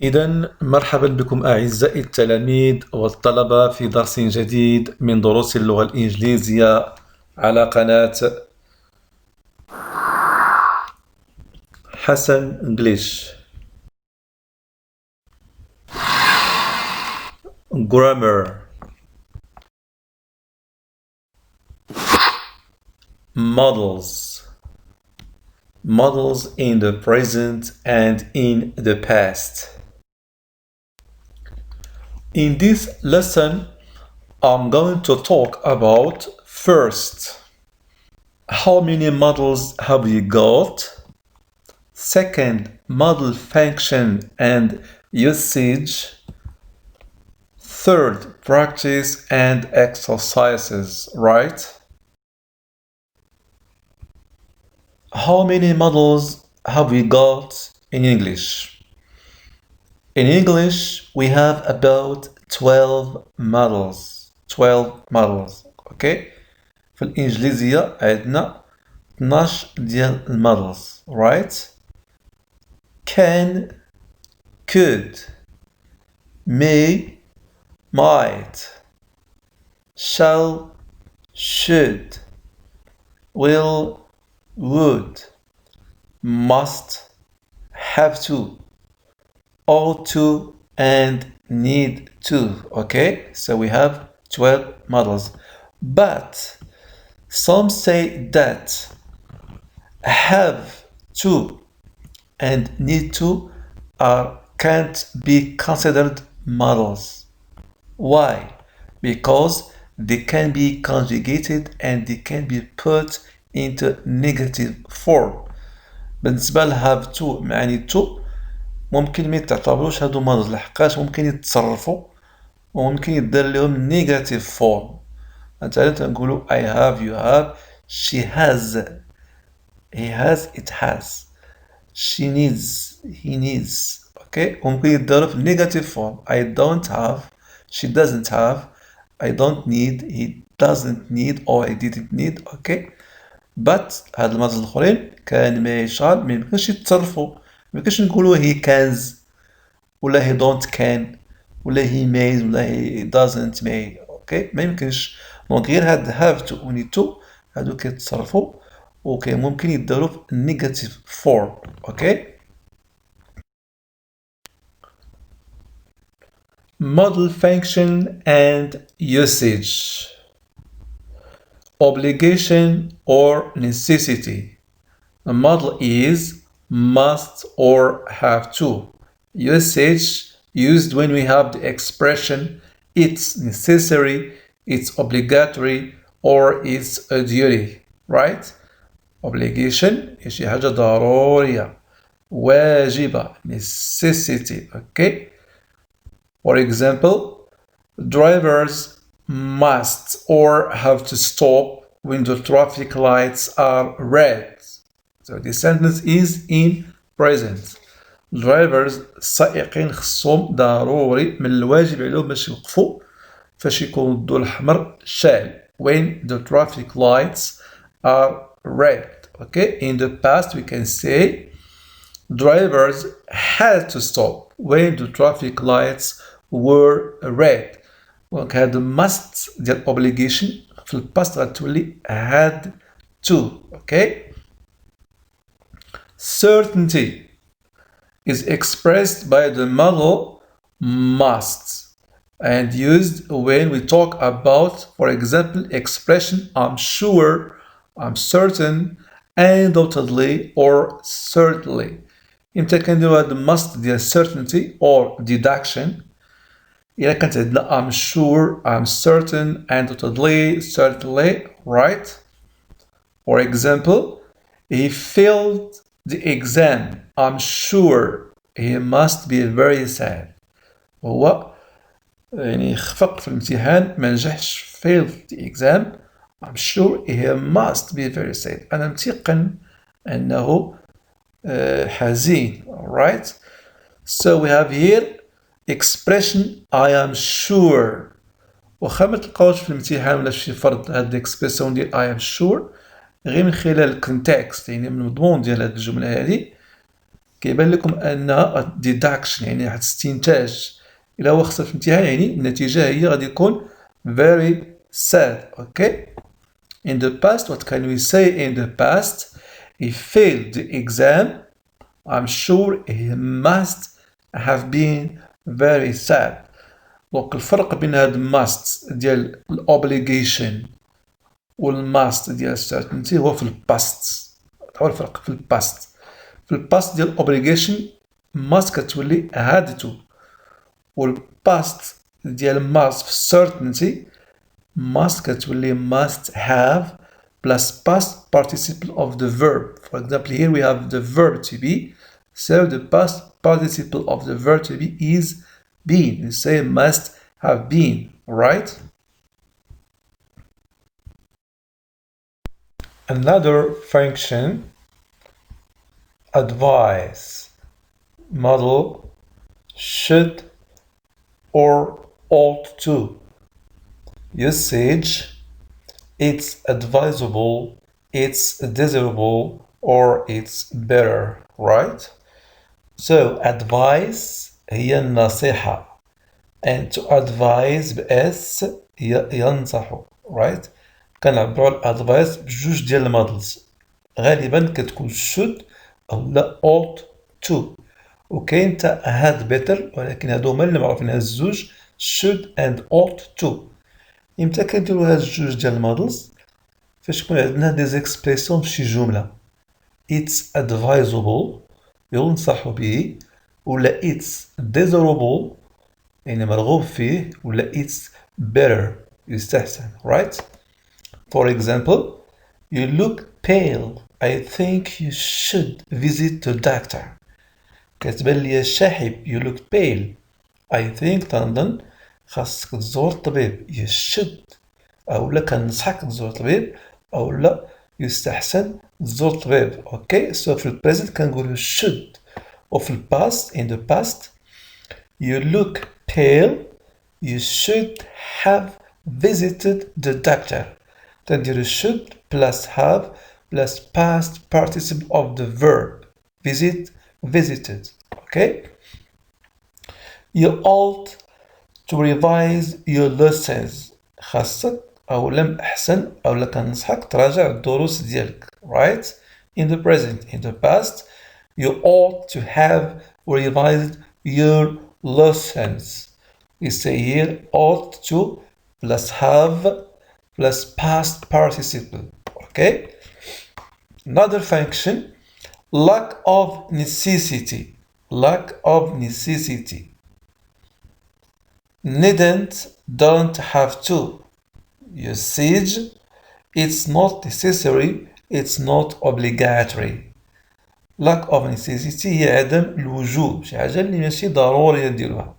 إذا مرحبا بكم أعزائي التلاميذ والطلبة في درس جديد من دروس اللغة الإنجليزية على قناة حسن انجليش. Grammar. Models. Models in the present and in the past. In this lesson, I'm going to talk about first, how many models have we got? Second, modal function and usage. Third, practice and exercises, right? How many models have we got in English? In English, we have about 12 models. 12 models, okay? في الإنجليزية عندنا 12 ديال المodels, right? Can, could, may, might, shall, should, will, would, must, have to, ought to, and need to. Okay, so we have 12 models, but some say that have to and need to can't be considered models. Why? Because they can be conjugated and they can be put into negative form. بالنسبة ل have to مع need to ممكن ما يتعتبروش هادو models لحقاش ممكن يتصرفوا وممكن يدار لهم negative form. مثلا تنقولوا I have, you have, she has, he has, it has, she needs, he needs. Okay, ممكن يداروا في negative form. I don't have, she doesn't have, I don't need, he doesn't need, or I didn't need. Okay, but هاد المodels الآخرين كان ما يشعل ما يمكنش يتصرفوا. ما يمكنش نقولوا he cans ولا he don't can ولا he may ولا he doesn't may. اوكي ما يمكنش. دونك غير هاد have to و need to هادو كيتصرفوا اوكي ممكن يداروا في negative form. اوكي model function and usage. Obligation or necessity. A model is must or have to. Usage used when we have the expression it's necessary, it's obligatory, or it's a duty, right? Obligation شي حاجة ضرورية واجبة necessity. Okay, for example, drivers must or have to stop when the traffic lights are red. So the sentence is in present. drivers السائقين خصهم ضروري من الواجب عليهم باش يوقفوا فاش يكون الضوء الأحمر شال when the traffic lights are red. Okay, in the past we can say drivers had to stop when the traffic lights were red. دونك هاد must ديال obligation في الباست غتولي had to. Okay, certainty is expressed by the model must and used when we talk about, for example, expression I'm sure, I'm certain, undoubtedly, or certainly. إمتى كنديرو هاد must ديال certainty or deduction؟ إلا كانت عندنا I'm sure, I'm certain, undoubtedly, certainly, right? For example, he failed the exam. I'm sure he must be very sad. هو يعني خفق في الامتحان ما نجحش. failed the exam. I'm sure he must be very sad. أنا متيقن أنه حزين. Alright? So we have here expression I am sure. وخا ما تلقاوش في الامتحان ولا في شي فرض هاد الاكسبرسيون ديال I am sure غير من خلال الكونتكست يعني من المضمون ديال هاد الجملة هادي كيبان لكم أنها deduction يعني واحد الاستنتاج. إلا هو خسر في الامتحان يعني النتيجة هي غادي يكون very sad. Okay. In the past, what can we say in the past? He failed the exam. I'm sure he must have been very sad. دونك الفرق بين هاد must ديال الobligation والmust ديال certainty هو في الباست. هو الفرق في الباست. في الباست ديال obligation must كتولي had to، والباست ديال must في certainty must كتولي must have plus past participle of the verb. For example, here we have the verb to be, so the past participle of the verb to be is been. We say must have been, right? Another function, advise, model, should or ought to. Usage, it's advisable, it's desirable, or it's better, right? So advice هي النصيحة, and to advise بS هي ينصح, right? كنعبرو على advice بجوج ديال المودلز, غالبا كتكون should أو لا ought to, وكاين تا had better, ولكن هادو هما اللي معروفين هاد الزوج should and ought to. إمتى كنديرو هاد الجوج ديال المودلز؟ فاش يكون عندنا دي زيكسبريسيون فشي جملة. It's advisable ينصح به، ولا it's desirable يعني مرغوب فيه، ولا it's better يستحسن, right? For example, you look pale. I think you should visit the doctor. كتبان ليا شاحب. You look pale. I think تنظن خاصك تزور الطبيب. You should أو لا كنصحك تزور الطبيب، أو لا يستحسن تزور الطبيب. اوكي. سو في البريزنت كنقولو should، وفي الباست in the past you look pale. You should have visited the doctor. تنديرو should plus have plus past participle of the verb visit visited. Okay. You ought to revise your lessons. خاصك أو لم أحسن أو لا كنصحك تراجع الدروس ديالك, right? In the present. In the past you ought to have revised your lessons. We say here ought to plus have plus past participle. Okay. Another function, lack of necessity. Lack of necessity. Needn't, don't have to. Usage, it's not necessary, it's not obligatory. Lack of necessity هي عدم الوجوب، شي حاجة اللي ماشي ضرورية نديروها.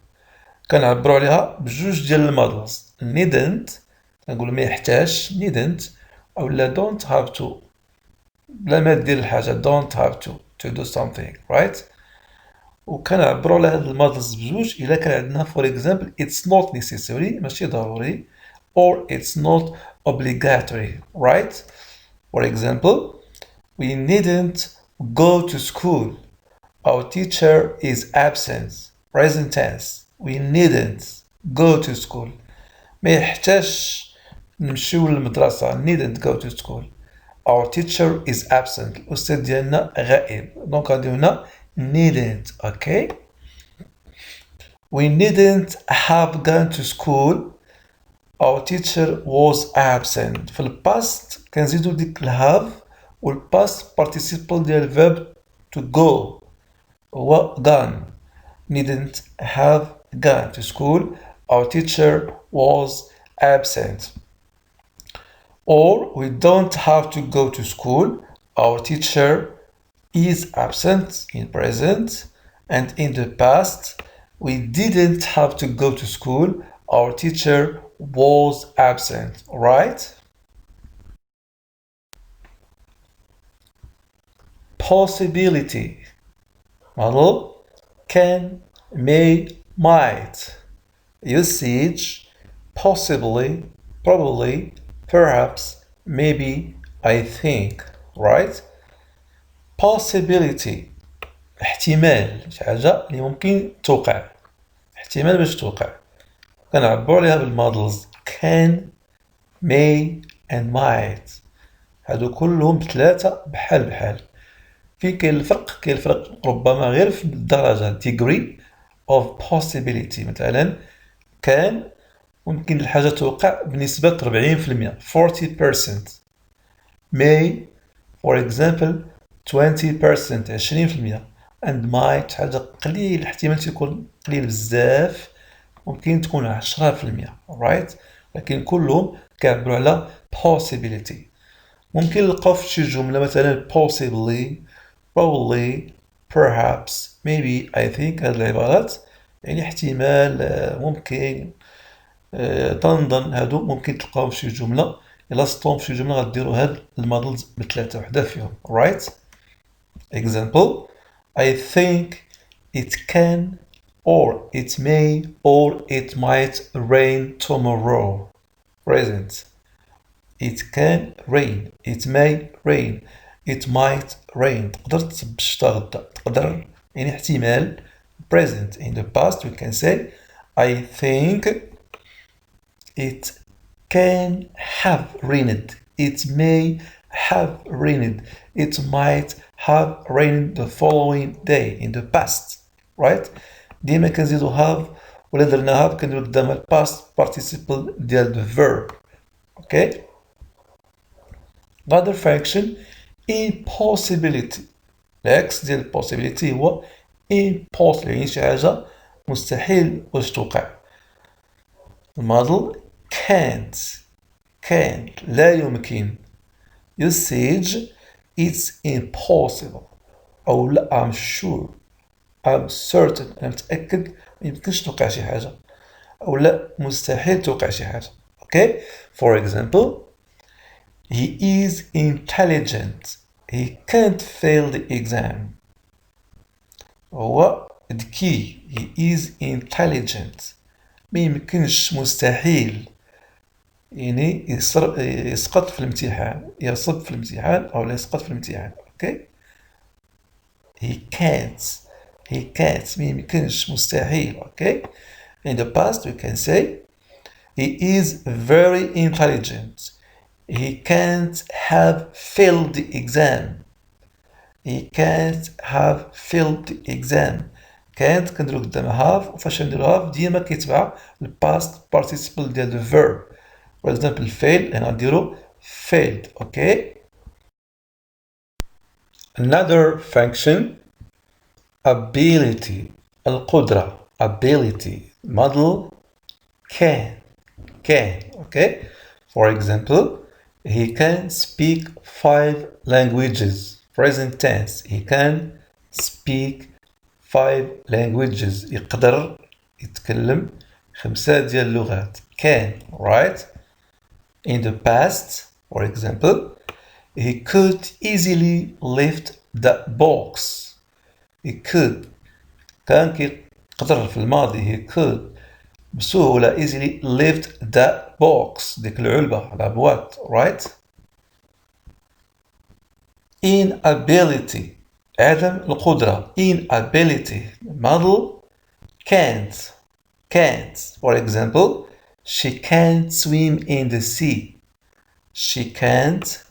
كنعبرو عليها بجوج ديال المودلز. needn't كنقولو ما يحتاجش needn't، أو لا don't have to بلا ما دير الحاجة don't have to do something, right? وكنعبرو على هاد المودلز بجوج إلا كان عندنا for example it's not necessary ماشي ضروري، or it's not obligatory, right? For example, we needn't go to school. Our teacher is absent. Present tense. We needn't go to school. ما يحتاجش نمشيو للمدرسة. Needn't go to school. Our teacher is absent. الأستاذ ديالنا غائب. دونك غادي هنا needn't. Okay. We needn't have gone to school. Our teacher was absent. في الباست كنزيدو ديك الهاف والباست participle ديال الفيرب to go هو gone. Needn't have gone to school. Our teacher was absent. Or we don't have to go to school. Our teacher is absent in present, and in the past we didn't have to go to school. Our teacher was absent, right? Possibility. Model can, may, might. Usage possibly, probably, perhaps, maybe, I think, right? Possibility احتمال شي حاجة اللي ممكن توقع، احتمال باش توقع، كنعبرو عليها بالمودلز can may and might. هادو كلهم ثلاثة بحال بحال. فين كاين الفرق؟ كاين الفرق ربما غير في الدرجة degree of possibility. مثلا كان ممكن الحاجة توقع بنسبة 40%، 40%. may for example 20%، 20%. and might حاجة قليل، احتمال تكون قليل بزاف، ممكن تكون 10%. right؟ لكن كلهم كيعبروا على possibility. ممكن نلقاو في شي جملة مثلا possibly، probably، perhaps، maybe، I think. هاد العبارات يعني احتمال، ممكن، تنظن، هادو ممكن تلقاوهم في شي جملة. إلا صدتوهم في شي جملة غديروا هاد المودلز بثلاثة وحدة فيهم. right؟ example I think it can or it may or it might rain tomorrow. present it can rain، it may rain، it might rain. تقدر تصب الشتا غدا، تقدر يعني احتمال. present in the past we can say I think it can have rained، it may have rained، it might have rained the following day in the past. right؟ ديما كنزيدو have ولا درنا have كنديرو قدامها الباست participle ديال the verb. okay؟ another function impossibility. العكس ديال possibility هو impossible، يعني شي حاجة مستحيل واش توقع. الموديل can't لا يمكن. usage it's impossible أو لا I'm sure، I'm certain أنا متأكد ما يمكنش توقع شي حاجة، أو لا مستحيل توقع شي حاجة. okay؟ for example he is intelligent، he can't fail the exam. هو ذكي، he is intelligent، ما يمكنش، مستحيل يعني يسقط في الامتحان، يصب في الامتحان أو لا يسقط في الامتحان. okay؟ he can't ما يمكنش، مستحيل. okay؟ in the past we can say he is very intelligent، he can't have failed the exam، he can't have failed the exam. can't كنديرو قدامها have، وفاش نديرو have ديما كيتبع الباست participle ديال the verb. for example fail هنا نديرو failed. okay؟ another function ability، القدرة، ability. model can. okay؟ for example he can speak 5 languages. present tense he can speak 5 languages، يقدر يتكلم 5 ديال اللغات. can. right؟ in the past for example he could easily lift the box. he could كان كيقدر في الماضي he could بسهولة easily lift the box، ديك العلبة العبوات. right؟ inability عدم القدرة، inability. model can't. for example she can't swim in the sea، she can't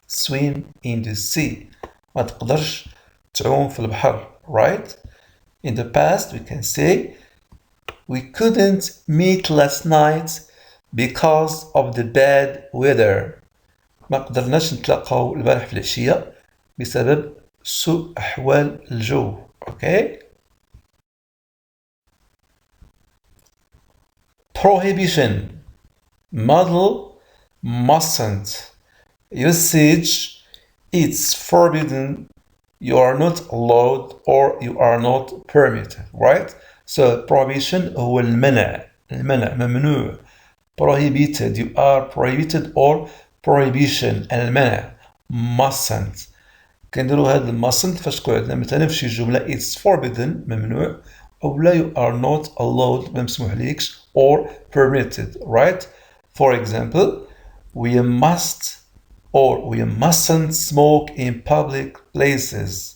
swim in the sea، ما تقدرش تعوم في البحر. right؟ in the past we can say we couldn't meet last night because of the bad weather، ما قدرناش نتلاقاو البارح في العشية بسبب سوء أحوال الجو. okay؟ prohibition. model mustn't. usage it's forbidden، you are not allowed or you are not permitted. right؟ so prohibition هو المنع، ممنوع. prohibited you are prohibited or prohibition المنع. mustn't كنديرو هاد mustn't فاش تكون عندنا مثلا في شي جملة it's forbidden ممنوع، أو لا you are not allowed ما مسموح ليكش or permitted. right؟ for example we must or we mustn't smoke in public places.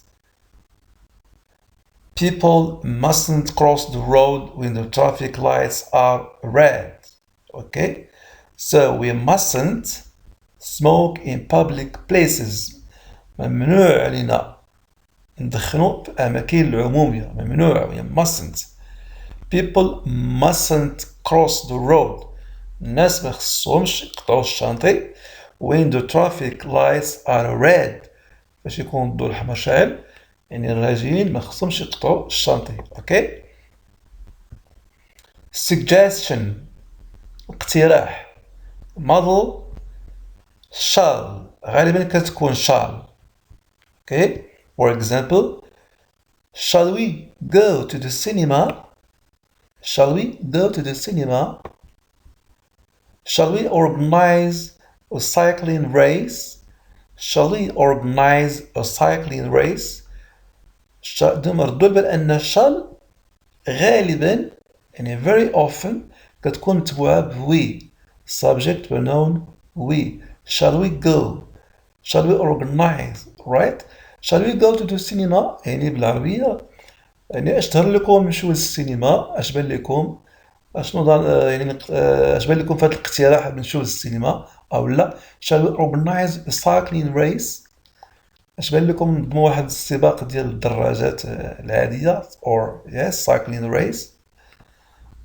People mustn't cross the road when the traffic lights are red. Okay? So we mustn't smoke in public places. ممنوع علينا ندخنوا في أماكن العمومية. ممنوع. We mustn't. People mustn't cross the road. الناس ما خصهمش يقطعوا الشانطي when the traffic lights are red. باش يكون الضوء الأحمر شاعل يعني الراجلين ما خصهمش يقطعوا الشانطي. اوكي. suggestion اقتراح. model shall غالبا كتكون shall. اوكي. for example, shall we go to the cinema? Shall we go to the cinema? Shall we organize a cycling race? Shall we organize a cycling race? دوما ردوا البال أن shall غالبا يعني very often كتكون متبوعة ب we. Subject pronoun we. Shall we go? Shall we organize? Right? Shall we go to the cinema? يعني بالعربية يعني اشتهر لكم نمشيو للسينما. اش بان لكم اشنو يعني اش بان لكم في هذا الاقتراح نمشيو للسينما او لا. Shall we organize a cycling race? اش بان لكم نظموا واحد السباق ديال الدراجات العادية or yes cycling race.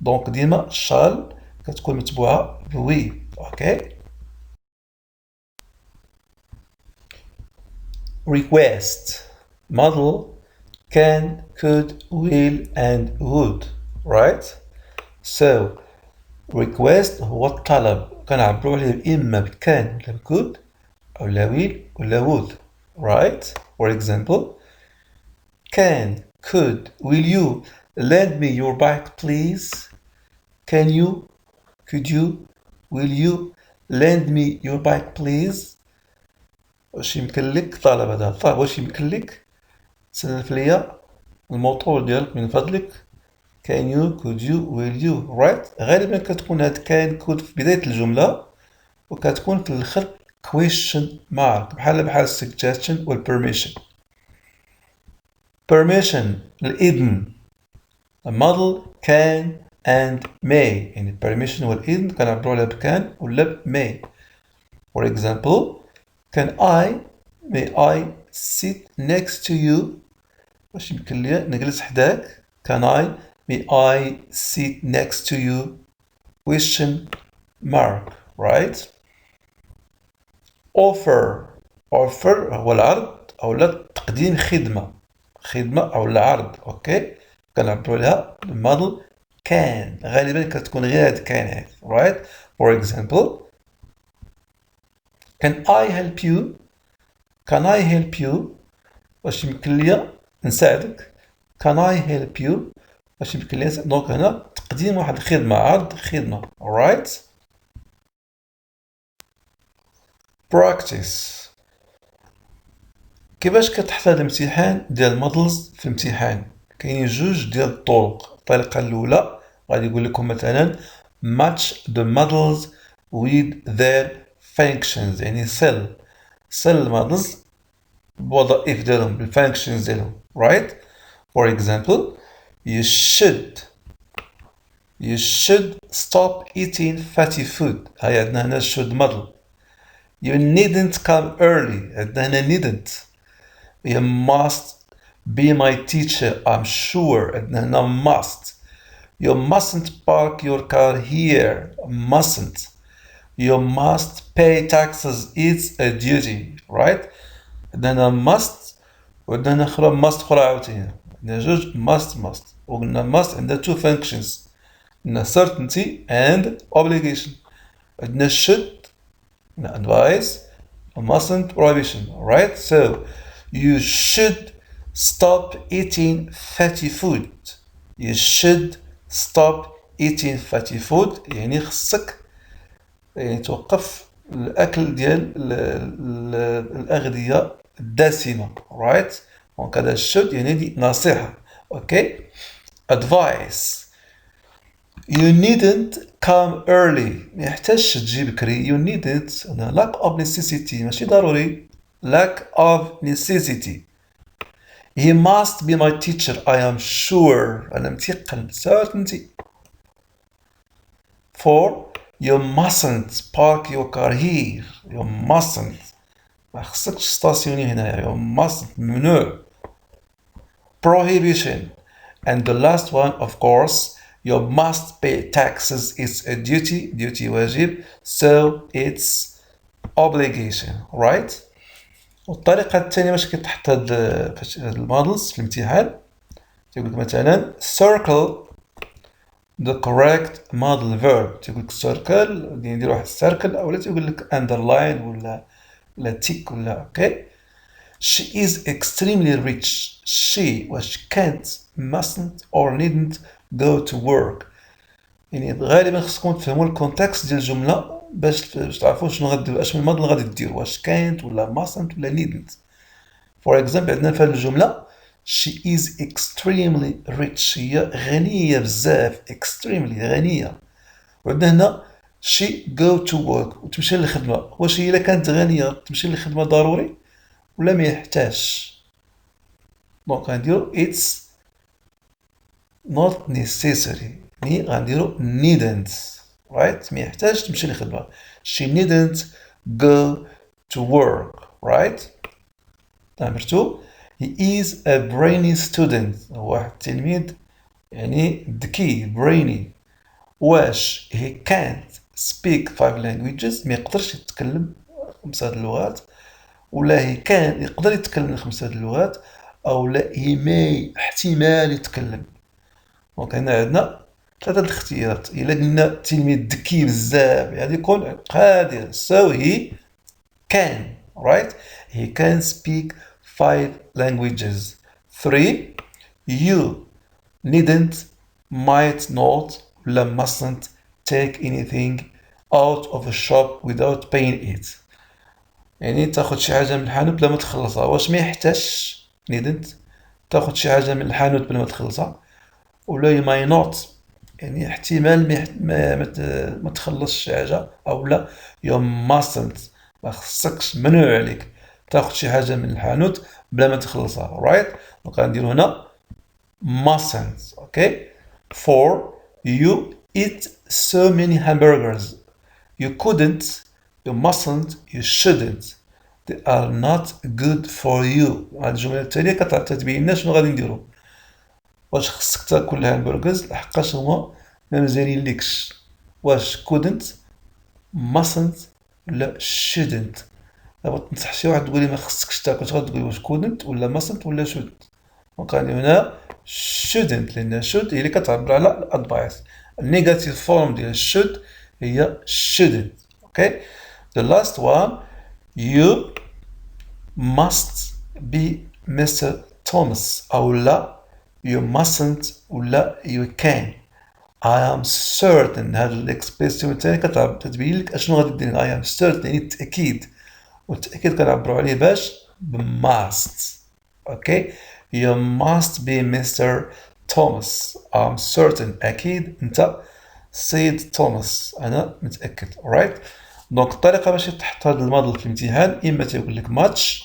دونك ديما shall كتكون متبوعة ب we. اوكي. request. model can, could, will and would. Right? So request هو الطلب كنعبروا عليه إما بكان ولا بكود أو لا will ولا would. Right? For example, can, could, will you lend me your bike please? Can you, could you, will you lend me your bike please? واش يمكن لك طلب هذا الطلب واش يمكن لك تسلف ليا الموطور ديالك من فضلك. can you, could you, will you. right? غالبا كتكون هاد can could في بداية الجملة وكتكون في الآخر question mark بحال suggestion وال permission. permission الإذن. a model can and may يعني permission والإذن كنعبرو عليها بكان ولا ب may. for example, may I sit next to you? واش يمكن لي نجلس حداك. may I sit next to you? question mark. right? offer هو العرض أو لا تقديم خدمة أو العرض. أوكي. كنعبروا عليها الموديل can. غالبا كتكون غير هاد كان. right? for example, can I help you? واش يمكن ليا نساعدك. can I help you? واش يمكن ليا دونك هنا تقديم واحد الخدمة عرض خدمة. alright. practice كيفاش كتحط هذا الامتحان ديال المودلز في الامتحان. كاينين جوج ديال الطرق. الطريقة الأولى غادي يقول لكم مثلا match the models with their functions يعني sell المودلز بوظائف ديالهم بالfunctions ديالهم. right? for example, you should stop eating fatty food. هاي عندنا هنا should model. you needn't come early. عندنا هنا needn't. you must be my teacher I'm sure. عندنا هنا must. you mustn't park your car here. mustn't. you must pay taxes. it's a duty. right? عندنا must وعندنا أخرى must أخرى عاوتاني. عندنا جوج must وقلنا must عندها two functions. عندنا certainty and obligation. عندنا should عندنا advice mustn't prohibition. right? so you should stop eating fatty food. you should stop eating fatty food يعني خصك يعني توقف الأكل ديال الأغذية الدسمة. right? دونك هذا should يعني دي نصيحة. اوكي. advice you needn't come early. ما يحتاجش تجي بكري. you needn't lack of necessity ماشي ضروري. lack of necessity He must be my teacher. I am sure. أنا متيقن. Certainty. 4. You mustn't park your car here. You mustn't. ما خصكش ستاسيوني هنايا. You mustn't. ممنوع. Prohibition. And the last one, of course, you must pay taxes. It's a duty. Duty واجب. So it's obligation. Right? والطريقة الثانية باش كتحط هاد المودلز في الامتحان تيقول لك مثلا circle the correct model verb تيقول لك circle ندير واحد السيركل اولا تيقول لك underline ولا tick ولا اوكي. She is extremely rich. She واش can't mustn't or needn't go to work. يعني غالبا خصكم تفهموا الكونتكست ديال الجمله باش تعرفوا شنو غديروا اش من موديل غادي ديروا واش كانت ولا mustn't ولا needn't. فور اكزامبل عندنا في هذه الجمله she is extremely rich هي غنيه بزاف extremely غنيه. وعندنا هنا she go to work وتمشي للخدمه. واش هي الا كانت غنيه تمشي للخدمه ضروري ولا ما يحتاجش؟ دونك غنديرو it's not necessary يعني غنديرو needn't right ما يحتاج تمشي للخدمة. she needn't go to work right. number 2 he is a brainy student هو واحد التلميذ يعني ذكي brainy. واش he can't speak 5 languages ما يقدرش يتكلم 5 اللغات ولا he can يقدر يتكلم 5 اللغات او لا he may احتمال يتكلم. دونك هنا عندنا 3 الاختيارات. الا قلنا التلميذ ذكي بزاف غادي يكون قادر so he can right he can speak 5 languages. 3 you needn't might not ولا mustn't take anything out of a shop without paying it يعني تاخد شي حاجه من الحانوت بلا ما تخلصها. واش ما يحتاجش needn't تاخد شي حاجه من الحانوت بلا ما تخلصها ولا you may not يعني احتمال ما تخلصش شي حاجه او لا you mustn't ما خصكش منوع عليك تاخد شي حاجه من الحانوت بلا ما تخلصها right. دونك غنديرو هنا mustn't okay. 4 you eat so many hamburgers you couldn't you mustn't you shouldn't they are not good for you. هاد الجمله التاليه كتبين لنا شنو غادي نديرو. واش خصك تاكل الهامبرغرز لحقاش هما ما مزيانين ليكش. واش couldn't mustn't ولا shouldn't. دابا تنصح شي واحد تقول لي ما خصكش تاكل غتقول واش couldn't ولا mustn't ولا shouldn't. دونك غادي هنا shouldn't لان should هي اللي كتعبر على الادفايس. النيجاتيف فورم ديال should هي shouldn't okay. the last one you must be Mr. Thomas أو لا you mustn't ولا you can. I am certain هاد الاكسبريسيون الثاني كتبين لك اشنو غادي دير. I am certain يعني التأكيد والتأكيد كنعبرو عليه باش must okay. you must be Mr. Thomas. I'm certain أكيد أنت سيد توماس أنا متأكد right. دونك الطريقة باش تحط هاد الموديل في الامتحان إما تيقول لك match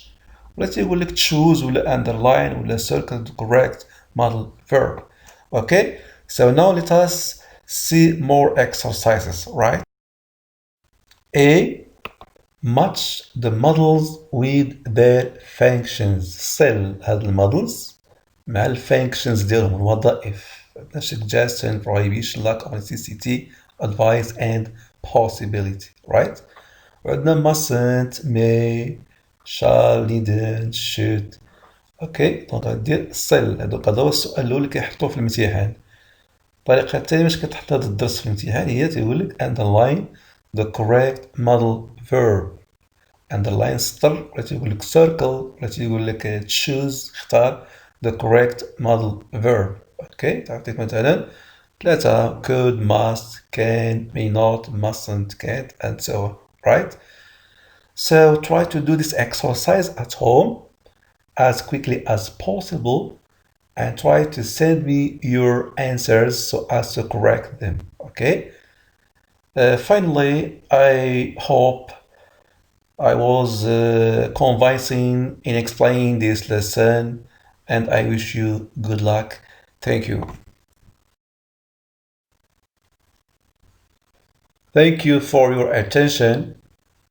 ولا تيقول لك choose ولا underline ولا circle the correct model verb okay. so now let us see more exercises right. A match the models with their functions. sell هاد المودلز مع الفانكشنز ديالهم الوظائف. عندنا suggestion prohibition lack of necessity advice and possibility right. وعندنا mustn't may shall needn't should اوكي. دونك غدير سيل. هذا هو السؤال الاول اللي كيحطوه في الامتحان. الطريقه الثانيه باش كتحط هذا الدرس في الامتحان هي تيقول لك underline the correct model verb. underline سطر ولا تيقول لك circle ولا تيقول لك choose اختار the correct model verb اوكي. تعطيك مثلا 3 could must can may not mustn't can't and so on right. so try to do this exercise at home as quickly as possible and try to send me your answers so as to correct them okay. finally I hope I was convincing in explaining this lesson and I wish you good luck. Thank you. Thank you for your attention.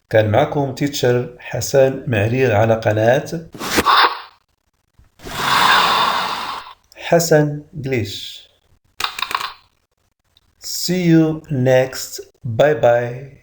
كان معكم تيتشر حسن معرير على قناة حسن English. See you next. Bye bye.